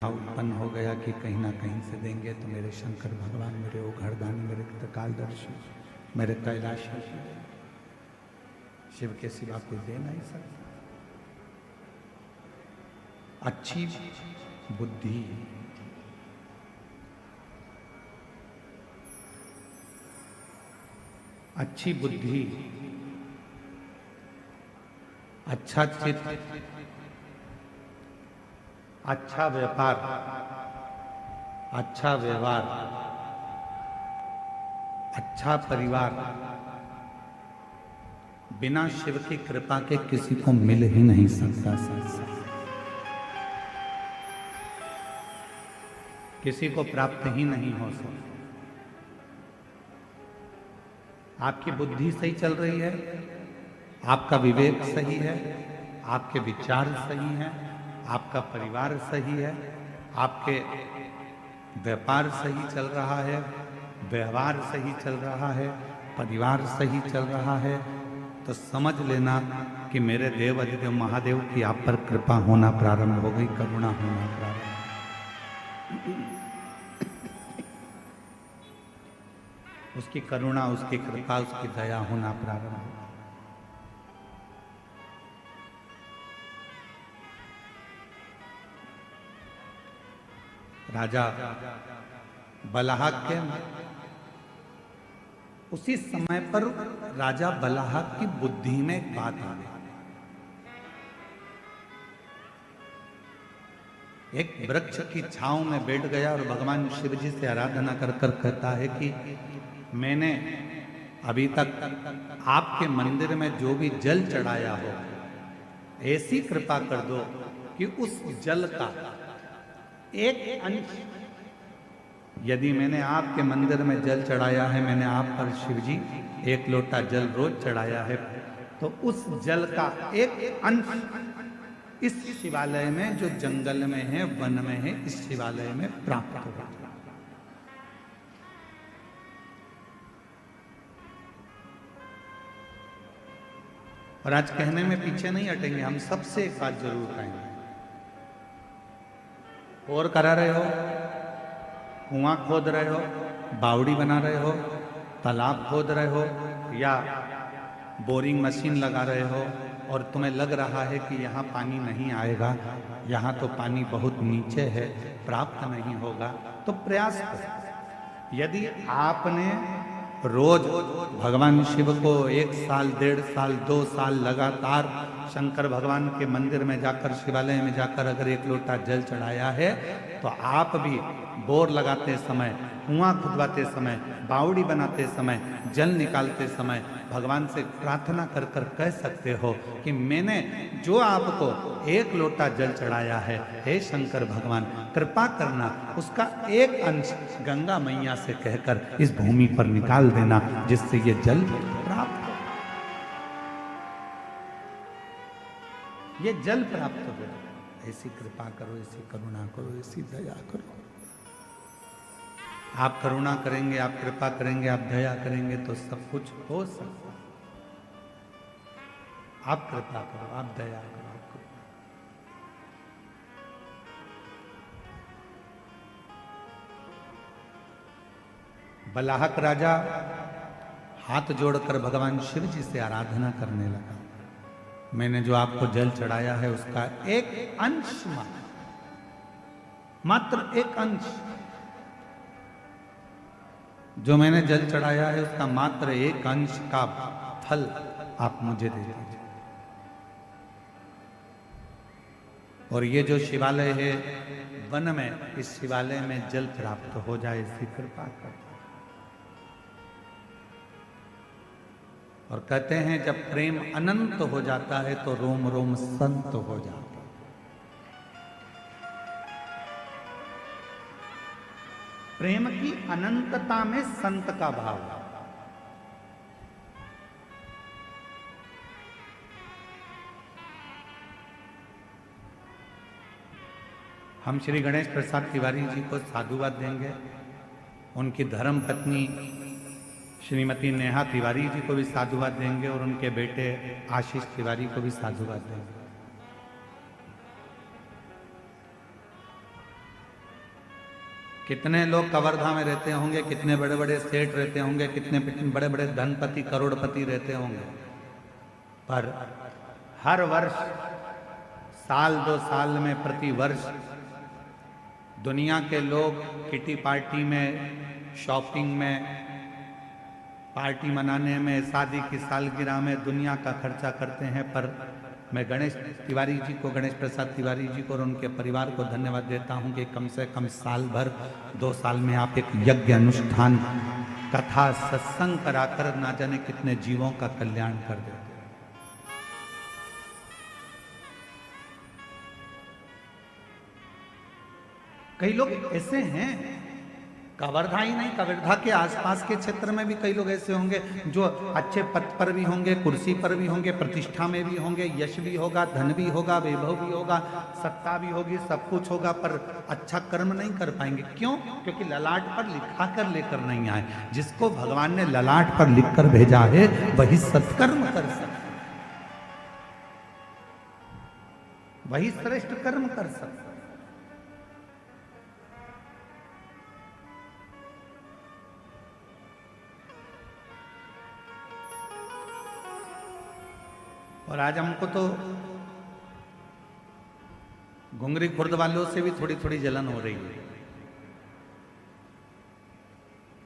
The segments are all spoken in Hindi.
भाव उत्पन्न हो गया कि कहीं ना कहीं से देंगे तो मेरे शंकर भगवान, मेरे वो घरदानी, मेरे त्रिकालदर्शी, मेरे कैलाशी शिव के सिवा कोई दे नहीं सकता। अच्छी बुद्धि, अच्छी बुद्धि, अच्छा चित्त, अच्छा व्यापार, अच्छा व्यवहार, अच्छा परिवार बिना शिव की कृपा के किसी को मिल ही नहीं सकता। किसी को प्राप्त ही नहीं हो सकता। आपकी बुद्धि सही चल रही है, आपका विवेक सही है, आपके विचार सही हैं, आपका परिवार सही है, आपके व्यापार सही चल रहा है, व्यवहार सही चल रहा है, परिवार सही चल रहा है, तो समझ लेना कि मेरे देव अधिदेव महादेव की आप पर कृपा होना प्रारंभ हो गई, करुणा होना प्रारंभ। उसकी करुणा, उसकी कृपा, उसकी दया होना प्रारंभ हो। राजा बलाहक के उसी समय पर राजा बलाहक की बुद्धि में एक बात आ गई। एक वृक्ष की छांव में बैठ गया और भगवान शिव जी से आराधना कर कर कहता है कि मैंने अभी तक आपके मंदिर में जो भी जल चढ़ाया हो, ऐसी कृपा कर दो कि उस जल का एक अंश, यदि मैंने आपके मंदिर में जल चढ़ाया है, मैंने आप पर शिव जी एक लोटा जल रोज चढ़ाया है, तो उस जल का एक अंश इस शिवालय में, जो जंगल में है, वन में है, इस शिवालय में प्राप्त होगा। और आज कहने में पीछे नहीं हटेंगे, हम सबसे एक बात जरूर कहेंगे। और करा रहे हो, कुआं खोद रहे हो, बावड़ी बना रहे हो, तालाब खोद रहे हो, या बोरिंग मशीन लगा रहे हो और तुम्हें लग रहा है कि यहाँ पानी नहीं आएगा, यहाँ तो पानी बहुत नीचे है, प्राप्त नहीं होगा, तो प्रयास करो। यदि आपने रोज भगवान शिव को 1 साल, 1.5 साल, 2 साल लगातार शंकर भगवान के मंदिर में जाकर, शिवालय में जाकर अगर 1 लोटा जल चढ़ाया है, तो आप भी बोर लगाते समय, कुआं खुदवाते समय, बावड़ी बनाते समय, जल निकालते समय भगवान से प्रार्थना कर कर कह सकते हो कि मैंने जो आपको 1 लोटा जल चढ़ाया है, हे शंकर भगवान कृपा करना, उसका एक अंश गंगा मैया से कहकर इस भूमि पर निकाल देना, जिससे ये जल प्राप्त हो, ये जल प्राप्त हो। ऐसी कृपा करो, ऐसी करुणा करो, ऐसी दया करो। आप करुणा करेंगे, आप कृपा करेंगे, आप दया करेंगे तो सब कुछ हो सकता है। आप कृपा करो, आप दया करो, आप कृपा। बलाहक राजा हाथ जोड़कर भगवान शिव जी से आराधना करने लगा। मैंने जो आपको जल चढ़ाया है उसका एक अंश, मात्र एक अंश, जो मैंने जल चढ़ाया है उसका मात्र एक अंश का फल आप मुझे दे दीजिए। और ये जो शिवालय है वन में, इस शिवालय में जल प्राप्त हो जाए, इसकी कृपा कर। और कहते हैं जब प्रेम अनंत हो जाता है तो रोम रोम संत हो जाता है। प्रेम की अनंतता में संत का भाव है। हम श्री गणेश प्रसाद तिवारी जी को साधुवाद देंगे, उनकी धर्म पत्नी श्रीमती नेहा तिवारी जी को भी साधुवाद देंगे, और उनके बेटे आशीष तिवारी को भी साधुवाद देंगे। कितने लोग कवर्धा में रहते होंगे, कितने बड़े बड़े सेठ रहते होंगे, कितने बड़े बड़े धनपति करोड़पति रहते होंगे, पर हर वर्ष साल 2 साल में प्रति वर्ष दुनिया के लोग किटी पार्टी में, शॉपिंग में, पार्टी मनाने में, शादी की सालगिरह में दुनिया का खर्चा करते हैं। पर मैं गणेश तिवारी जी को, गणेश प्रसाद तिवारी जी को और उनके परिवार को धन्यवाद देता हूं कि कम से कम साल भर 2 साल में आप एक यज्ञ अनुष्ठान, कथा, सत्संग कराकर ना जाने कितने जीवों का कल्याण कर देते हैं। कई लोग ऐसे हैं, कवर्धा ही नहीं, कवर्धा के आसपास के क्षेत्र में भी कई लोग ऐसे होंगे जो अच्छे पद पर भी होंगे, कुर्सी पर भी होंगे, प्रतिष्ठा में भी होंगे, यश भी होगा, धन भी होगा, वैभव भी होगा, सत्ता भी होगी, सब कुछ होगा, पर अच्छा कर्म नहीं कर पाएंगे। क्यों? क्योंकि ललाट पर लिखा कर लेकर नहीं आए। जिसको भगवान ने ललाट पर लिख कर भेजा है वही सत्कर्म कर सकता, वही श्रेष्ठ कर्म कर सकता। और आज हमको तो घुंगरी खुर्द वालों से भी थोड़ी थोड़ी जलन हो रही है।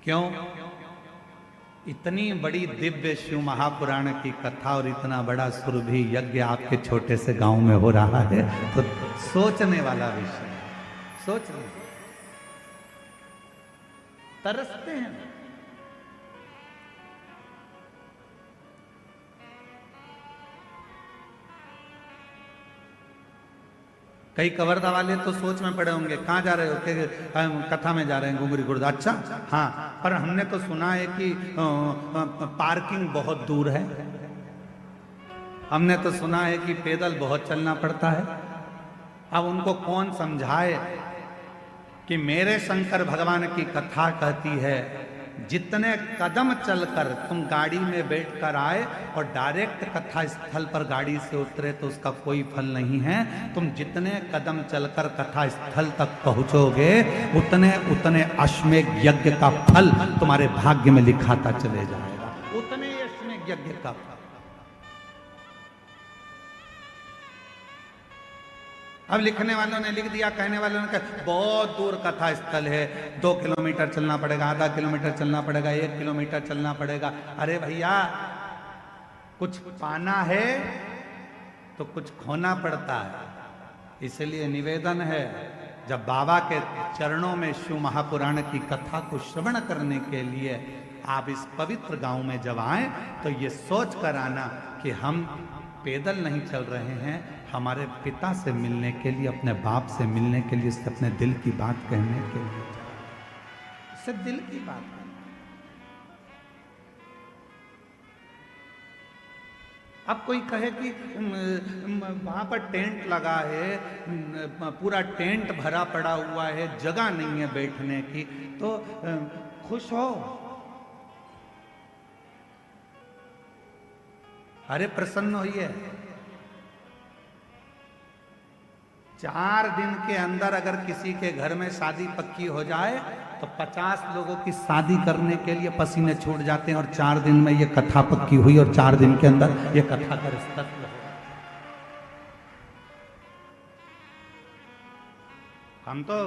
क्यों? इतनी बड़ी दिव्य शिव महापुराण की कथा और इतना बड़ा सुरभि यज्ञ आपके छोटे से गांव में हो रहा है, तो सोचने वाला विषय, सोचने तरसते हैं। कई कवर्धा वाले तो सोच में पड़े होंगे, कहाँ जा रहे हो? कि कथा में जा रहे हैं घुंगरी खुर्द। अच्छा, हाँ, पर हमने तो सुना है कि पार्किंग बहुत दूर है, हमने तो सुना है कि पैदल बहुत चलना पड़ता है। अब उनको कौन समझाए कि मेरे शंकर भगवान की कथा कहती है जितने कदम चलकर तुम गाड़ी में बैठकर आए और डायरेक्ट कथा स्थल पर गाड़ी से उतरे तो उसका कोई फल नहीं है। तुम जितने कदम चलकर कथा स्थल तक पहुंचोगे उतने उतने अश्वमेध यज्ञ का फल तुम्हारे भाग्य में लिखाता चले जाएगा, उतने अश्वमेध यज्ञ का फल। अब लिखने वालों ने लिख दिया, कहने वालों ने कहा बहुत दूर कथा स्थल है, 2 किलोमीटर चलना पड़ेगा, आधा किलोमीटर चलना पड़ेगा, 1 किलोमीटर चलना पड़ेगा। अरे भैया, कुछ पाना है तो कुछ खोना पड़ता है। इसलिए निवेदन है, जब बाबा के चरणों में शिव महापुराण की कथा को श्रवण करने के लिए आप इस पवित्र गांव में जब आए तो ये सोच कर आना कि हम पैदल नहीं चल रहे हैं, हमारे पिता से मिलने के लिए, अपने बाप से मिलने के लिए, उससे अपने दिल की बात कहने के लिए, उससे दिल की बात। अब कोई कहे कि वहां पर टेंट लगा है, पूरा टेंट भरा पड़ा हुआ है, जगह नहीं है बैठने की, तो खुश हो। अरे प्रसन्न होइए। 4 दिन के अंदर अगर किसी के घर में शादी पक्की हो जाए तो 50 लोगों की शादी करने के लिए पसीने छूट जाते हैं, और 4 दिन में ये कथा पक्की हुई और 4 दिन के अंदर ये कथा का रिश्ता हुआ। हम तो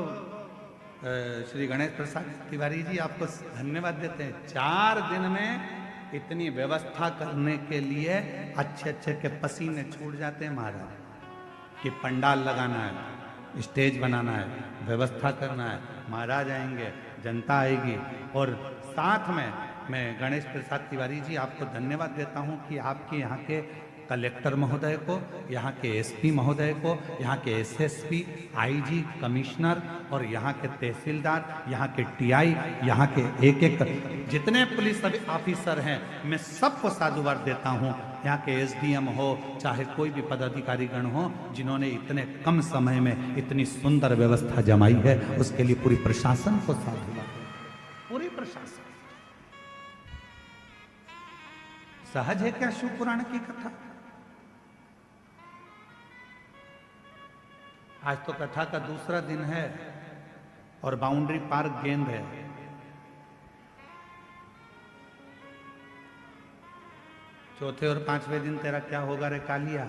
श्री गणेश प्रसाद तिवारी जी आपको धन्यवाद देते हैं। 4 दिन में इतनी व्यवस्था करने के लिए अच्छे अच्छे के पसीने छूट जाते हैं महाराज, कि पंडाल लगाना है, स्टेज बनाना है, व्यवस्था करना है, महाराज आएंगे, जनता आएगी। और साथ में मैं गणेश प्रसाद तिवारी जी आपको धन्यवाद देता हूं कि आपके यहाँ के कलेक्टर महोदय को, यहाँ के एसपी महोदय को, यहाँ के एसएसपी, आईजी, कमिश्नर और यहाँ के तहसीलदार, यहाँ के टीआई, यहाँ के एक एक जितने पुलिस ऑफिसर हैं, मैं सबको साधुवाद देता हूँ। यहाँ के एसडीएम हो, चाहे कोई भी पदाधिकारी गण हो, जिन्होंने इतने कम समय में इतनी सुंदर व्यवस्था जमाई है, उसके लिए पूरी प्रशासन को साधुवाद, पूरी प्रशासन। सहज है क्या शिव पुराण की कथा? आज तो कथा का दूसरा दिन है और बाउंड्री पार गेंद है। चौथे और पांचवें दिन तेरा क्या होगा रे कालिया,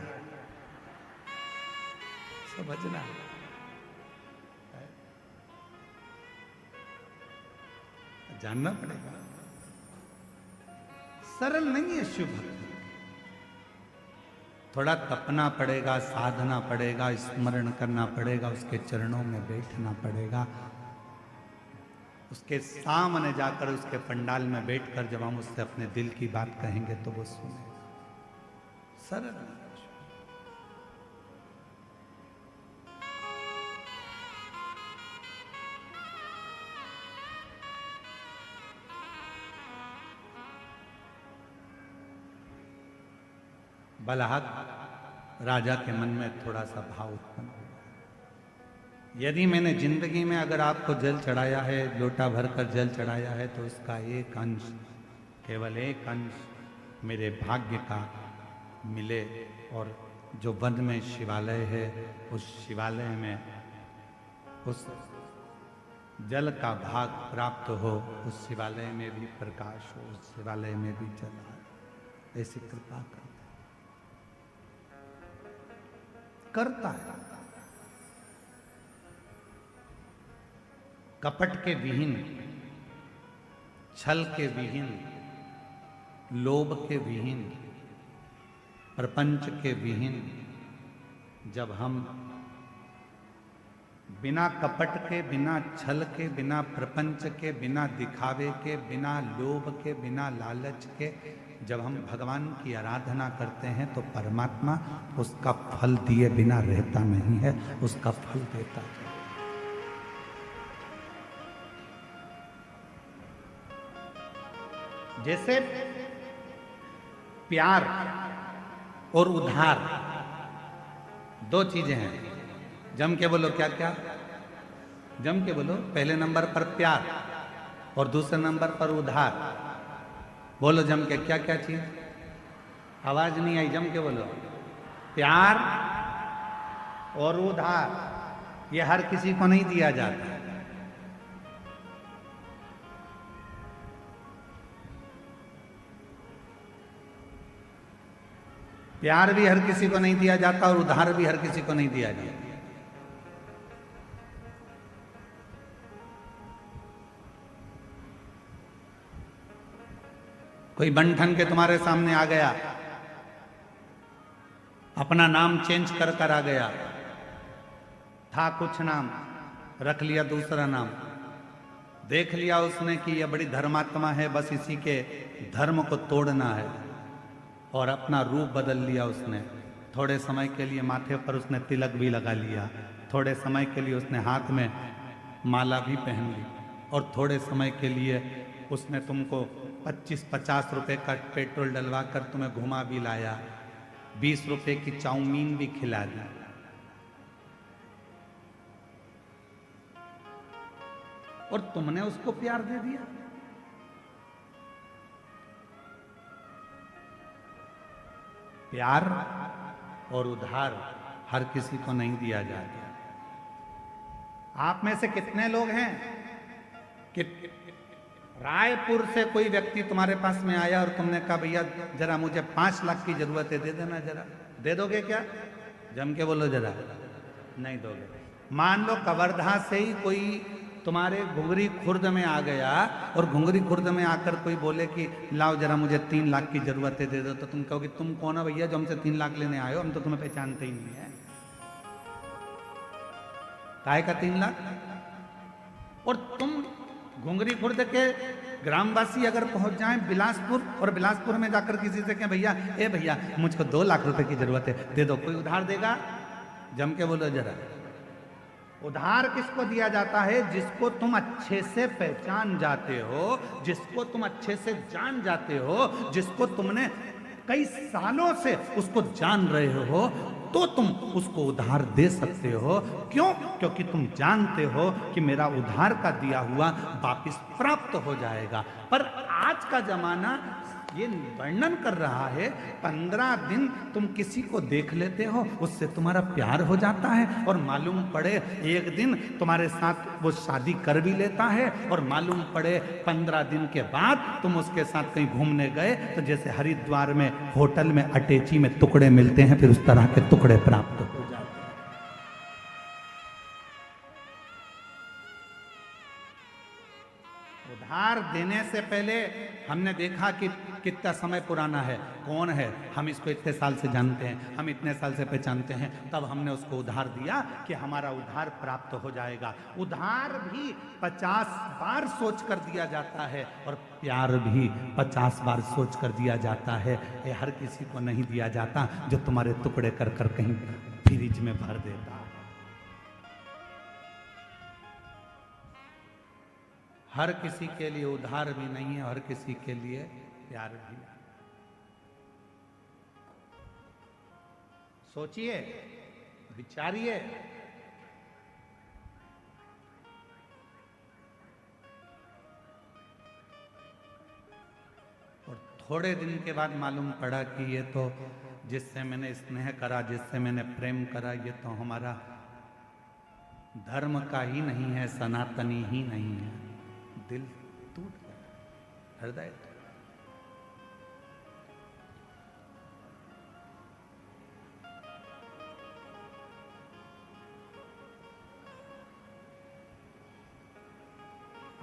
समझना। जानना पड़ेगा, सरल नहीं है शिव भक्ति। थोड़ा तपना पड़ेगा, साधना पड़ेगा, स्मरण करना पड़ेगा, उसके चरणों में बैठना पड़ेगा, उसके सामने जाकर उसके पंडाल में बैठकर जब हम उससे अपने दिल की बात कहेंगे तो वो सुने। सरल। बलहक राजा के मन में थोड़ा सा भाव उत्पन्न हुआ, यदि मैंने जिंदगी में अगर आपको जल चढ़ाया है, लोटा भरकर जल चढ़ाया है, तो उसका एक अंश, केवल एक अंश मेरे भाग्य का मिले, और जो वन में शिवालय है उस शिवालय में उस जल का भाग प्राप्त हो, उस शिवालय में भी प्रकाश हो, उस शिवालय में भी जल आए, ऐसी कृपा करता है। कपट के विहीन, छल के विहीन, लोभ के विहीन, प्रपंच के विहीन, जब हम बिना कपट के, बिना छल के, बिना प्रपंच के, बिना दिखावे के, बिना लोभ के, बिना लालच के जब हम भगवान की आराधना करते हैं तो परमात्मा उसका फल दिए बिना रहता नहीं है, उसका फल देता है। जैसे प्यार और उधार दो चीजें हैं। जम के बोलो, क्या क्या? जम के बोलो। पहले नंबर पर प्यार और दूसरे नंबर पर उधार। बोलो जम के, क्या क्या चीज? आवाज नहीं आई, जम के बोलो। प्यार और उधार, ये हर किसी को नहीं दिया जाता। प्यार भी हर किसी को नहीं दिया जाता और उधार भी हर किसी को नहीं दिया जाता। कोई बंठन के तुम्हारे सामने आ गया, अपना नाम चेंज कर कर आ गया, था कुछ नाम, रख लिया दूसरा नाम, देख लिया उसने कि यह बड़ी धर्मात्मा है, बस इसी के धर्म को तोड़ना है, और अपना रूप बदल लिया उसने। थोड़े समय के लिए माथे पर उसने तिलक भी लगा लिया, थोड़े समय के लिए उसने हाथ में माला भी पहन ली, और थोड़े समय के लिए उसने तुमको 25-50 रुपए का पेट्रोल डलवा कर तुम्हें घुमा भी लाया, 20 रुपए की चाउमीन भी खिला दी। और तुमने उसको प्यार दे दिया। प्यार और उधार हर किसी को नहीं दिया जाता। आप में से कितने लोग हैं कि रायपुर से कोई व्यक्ति तुम्हारे पास में आया और तुमने कहा भैया जरा मुझे 5 लाख की जरूरत है, दे देना जरा। दे दोगे क्या? जम के बोलो जरा। नहीं दोगे। मान लो कवर्धा से ही कोई तुम्हारे घुंगरी खुर्द में आ गया और घुंगरी खुर्द में आकर कोई बोले कि लाओ जरा मुझे 3 लाख की जरूरत है, दे दो, तो तुम कहोगे तुम कौन हो भैया जो हमसे 3 लाख लेने आए हो, हम तो तुम्हें पहचानते ही नहीं है। काहे का 3 लाख? और तुम घुंगरी खुर्द के ग्रामवासी अगर पहुंच जाएं बिलासपुर, और बिलासपुर में जाकर किसी से कहें भैया ए भैया मुझको 2 लाख रुपए की जरूरत है, दे दो, कोई उधार देगा? जम के बोलो जरा। उधार किसको दिया जाता है? जिसको तुम अच्छे से पहचान जाते हो, जिसको तुम अच्छे से जान जाते हो, जिसको तुमने कई सालों से उसको जान रहे हो, तो तुम उसको उधार दे सकते हो। क्यों? क्योंकि तुम जानते हो कि मेरा उधार का दिया हुआ वापिस प्राप्त हो जाएगा। पर आज का जमाना ये वर्णन कर रहा है 15 दिन तुम किसी को देख लेते हो, उससे तुम्हारा प्यार हो जाता है, और मालूम पड़े एक दिन तुम्हारे साथ वो शादी कर भी लेता है, और मालूम पड़े 15 दिन के बाद तुम उसके साथ कहीं घूमने गए तो जैसे हरिद्वार में होटल में अटैची में टुकड़े मिलते हैं, फिर उस तरह के टुकड़े प्राप्त हो जाते हैं। उधार देने से पहले हमने देखा कि कितना समय पुराना है, कौन है, हम इसको इतने साल से जानते हैं, हम इतने साल से पहचानते हैं, तब हमने उसको उधार दिया कि हमारा उधार प्राप्त हो जाएगा। उधार भी 50 बार सोच कर दिया जाता है, और प्यार भी 50 बार सोच कर दिया जाता है। ये हर किसी को नहीं दिया जाता जो तुम्हारे टुकड़े कर कर कहीं फ्रिज में भर देता। हर किसी के लिए उधार भी नहीं है, हर किसी के लिए प्यार भी। सोचिए, विचारिए। और थोड़े दिन के बाद मालूम पड़ा कि ये तो जिससे मैंने स्नेह करा, जिससे मैंने प्रेम करा, ये तो हमारा धर्म का ही नहीं है, सनातनी ही नहीं है। दिल टूट गया, हृदय।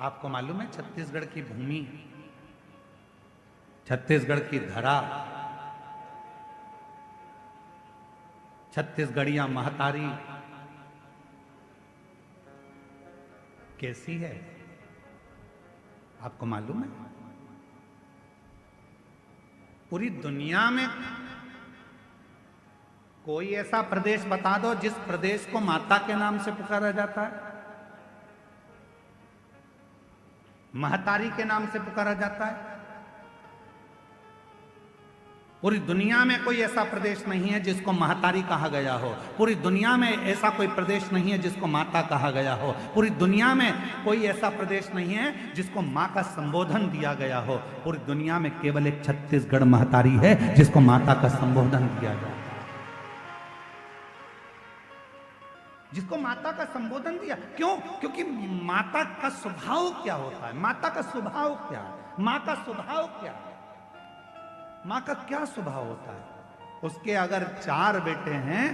आपको मालूम है छत्तीसगढ़ की भूमि, छत्तीसगढ़ की धरा, छत्तीसगढ़िया महतारी कैसी है? आपको मालूम है? पूरी दुनिया में कोई ऐसा प्रदेश बता दो जिस प्रदेश को माता के नाम से पुकारा जाता है, महतारी के नाम से पुकारा जाता है। पूरी दुनिया में कोई ऐसा प्रदेश नहीं है जिसको महतारी कहा गया हो। पूरी दुनिया में ऐसा कोई प्रदेश नहीं है जिसको माता कहा गया हो। पूरी दुनिया में कोई ऐसा प्रदेश नहीं है जिसको माँ का संबोधन दिया गया हो। पूरी दुनिया में केवल एक छत्तीसगढ़ महतारी है जिसको माता का संबोधन दिया गया, जिसको माता का संबोधन दिया। क्यों? क्योंकि माता का स्वभाव क्या होता है, माता का स्वभाव क्या है, माँ का स्वभाव क्या है, माँ का क्या स्वभाव होता है। उसके अगर 4 बेटे हैं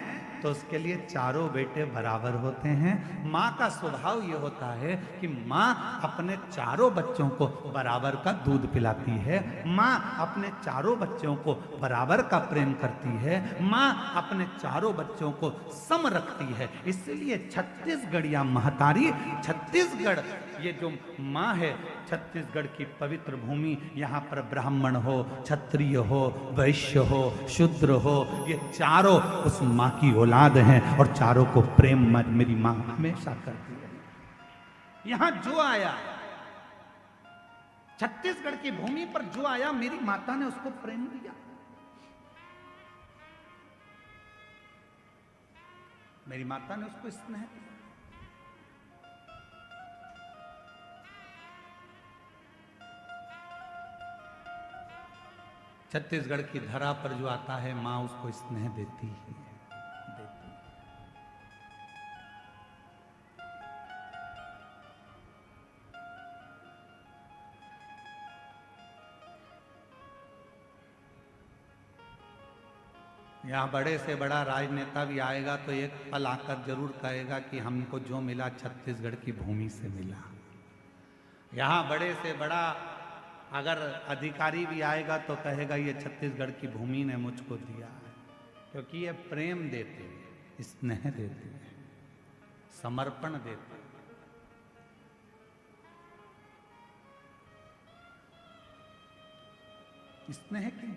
तो उसके लिए चारों बेटे बराबर होते हैं। माँ का स्वभाव ये होता है कि माँ अपने चारों बच्चों को बराबर का दूध पिलाती है, माँ अपने चारों बच्चों को बराबर का प्रेम करती है, माँ अपने चारों बच्चों को सम रखती है। इसलिए छत्तीसगढ़िया महतारी, छत्तीसगढ़ ये जो माँ है, छत्तीसगढ़ की पवित्र भूमि, यहाँ पर ब्राह्मण हो, क्षत्रिय हो, वैश्य हो, शूद्र हो, ये चारों उस माँ की औलाद हैं, और चारों को प्रेम मेरी माँ हमेशा करती है। यहाँ जो आया, छत्तीसगढ़ की भूमि पर जो आया, मेरी माता ने उसको प्रेम दिया, मेरी माता ने उसको स्नेह दिया। छत्तीसगढ़ की धरा पर जो आता है, माँ उसको स्नेह देती ही है, देती। यहाँ बड़े से बड़ा राजनेता भी आएगा तो एक पल आकर जरूर कहेगा कि हमको जो मिला छत्तीसगढ़ की भूमि से मिला। यहाँ बड़े से बड़ा अगर अधिकारी भी आएगा तो कहेगा ये छत्तीसगढ़ की भूमि ने मुझको दिया है, क्योंकि ये प्रेम देते हैं, स्नेह देते हैं, समर्पण देते हैं। स्नेह क्यों?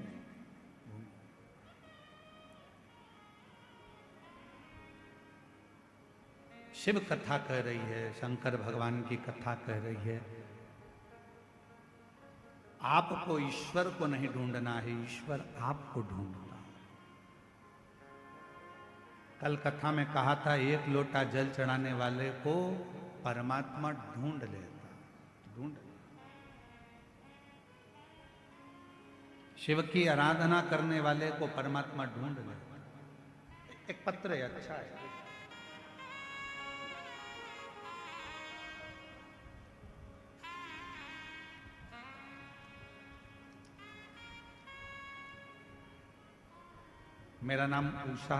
शिव कथा कह रही है, शंकर भगवान की कथा कह रही है, आपको ईश्वर को नहीं ढूंढना है, ईश्वर आपको ढूंढता है। कल कथा में कहा था, 1 लोटा जल चढ़ाने वाले को परमात्मा ढूंढ लेता, ढूंढ। शिव की आराधना करने वाले को परमात्मा ढूंढ ले। एक पत्र है, अच्छा है। मेरा नाम उषा